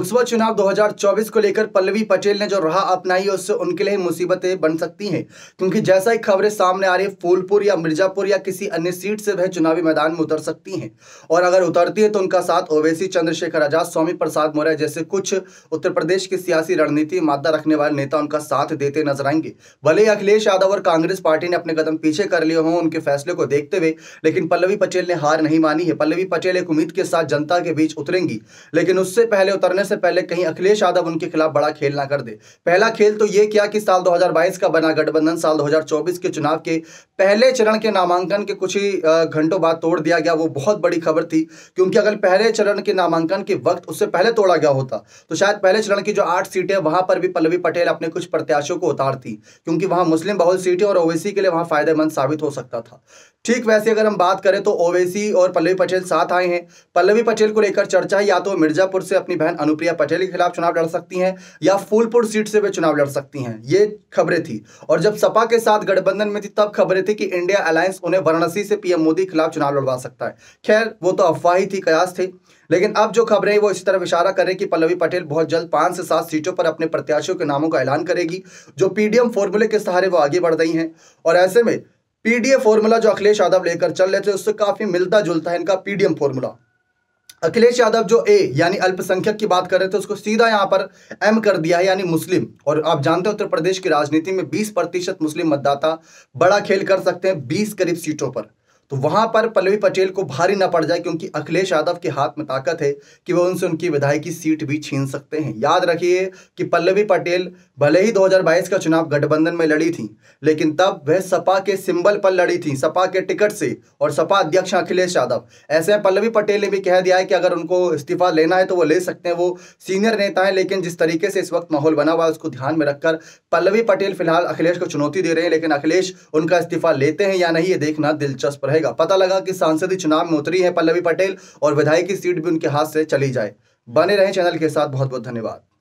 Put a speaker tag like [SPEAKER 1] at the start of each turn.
[SPEAKER 1] लोकसभा चुनाव 2024 को लेकर पल्लवी पटेल ने जो राह अपनाई है उससे उनके लिए मुसीबतें बन सकती हैं, क्योंकि जैसा ही खबरें सामने आ रही है फूलपुर या मिर्जापुर या किसी अन्य सीट से वह चुनावी मैदान में उतर सकती हैं। और अगर उतरती है तो उनका साथ ओवैसी, चंद्रशेखर आजाद, स्वामी प्रसाद मौर्य जैसे कुछ उत्तर प्रदेश की सियासी रणनीति में मादा रखने वाले नेता उनका साथ देते नजर आएंगे। भले ही अखिलेश यादव और कांग्रेस पार्टी ने अपने कदम पीछे कर लिए हों उनके फैसले को देखते हुए, लेकिन पल्लवी पटेल ने हार नहीं मानी है। पल्लवी पटेल एक उम्मीद के साथ जनता के बीच उतरेंगी, लेकिन उससे पहले उतरने से पहले कहीं अखिलेश यादव उनके खिलाफ बड़ा खेल ना कर दे। पहला खेल तो यह किया कि साल 2022 का बना गठबंधन साल 2024 के चुनाव के पहले चरण के नामांकन के कुछ ही घंटों बाद तोड़ दिया गया। वो बहुत बड़ी खबर थी, क्योंकि अगर पहले चरण के नामांकन के वक्त उससे पहले तोड़ा गया होता तो शायद पहले चरण की जो 8 सीटें वहां पर भी पल्लवी पटेल अपने कुछ प्रत्याशियों को उतारती, क्योंकि वहां मुस्लिम बहुल सीटें और ओवैसी के लिए वहां फायदेमंद साबित हो सकता था। ठीक वैसे अगर हम बात करें तो ओवैसी और पल्लवी पटेल साथ आए हैं। पल्लवी पटेल को लेकर चर्चा है या तो मिर्जापुर से अपनी बहन अनुप्रिया पटेल के खिलाफ चुनाव लड़ सकती हैं या फूलपुर सीट से वे चुनाव लड़ सकती हैं, ये खबरें थी। और जब सपा के साथ गठबंधन में थी तब खबरें थी कि इंडिया अलायंस उन्हें वाराणसी से पीएम मोदी के खिलाफ चुनाव लड़वा सकता है। खैर वो तो अफवाह ही थी, कयास थे। लेकिन अब जो खबरें वो इस तरफ इशारा कर रही कि पल्लवी पटेल बहुत जल्द 5 से 7 सीटों पर अपने प्रत्याशियों के नामों का ऐलान करेगी, जो पीडीएम फॉर्मूले के सहारे वो आगे बढ़ रही हैं। और ऐसे में पीडीए फॉर्मूला जो अखिलेश यादव लेकर चल रहे थे उससे काफी मिलता जुलता है इनका पीडीएम फॉर्मूला। अखिलेश यादव जो ए यानी अल्पसंख्यक की बात कर रहे थे उसको सीधा यहां पर एम कर दिया है, यानी मुस्लिम। और आप जानते हैं उत्तर प्रदेश की राजनीति में 20% मुस्लिम मतदाता बड़ा खेल कर सकते हैं 20 करीब सीटों पर। तो वहां पर पल्लवी पटेल को भारी ना पड़ जाए, क्योंकि अखिलेश यादव के हाथ में ताकत है कि वो उनसे उनकी विधायकी सीट भी छीन सकते हैं। याद रखिए कि पल्लवी पटेल भले ही 2022 का चुनाव गठबंधन में लड़ी थी, लेकिन तब वह सपा के सिंबल पर लड़ी थी, सपा के टिकट से, और सपा अध्यक्ष अखिलेश यादव। ऐसे में पल्लवी पटेल ने भी कह दिया है कि अगर उनको इस्तीफा लेना है तो वो ले सकते हैं, वो सीनियर नेता है। लेकिन जिस तरीके से इस वक्त माहौल बना हुआ है उसको ध्यान में रखकर पल्लवी पटेल फिलहाल अखिलेश को चुनौती दे रहे हैं, लेकिन अखिलेश उनका इस्तीफा लेते हैं या नहीं ये देखना दिलचस्प रहेगा। पता लगा कि सांसदीय चुनाव में उतरी है पल्लवी पटेल और विधायकी सीट भी उनके हाथ से चली जाए। बने रहें चैनल के साथ। बहुत बहुत धन्यवाद।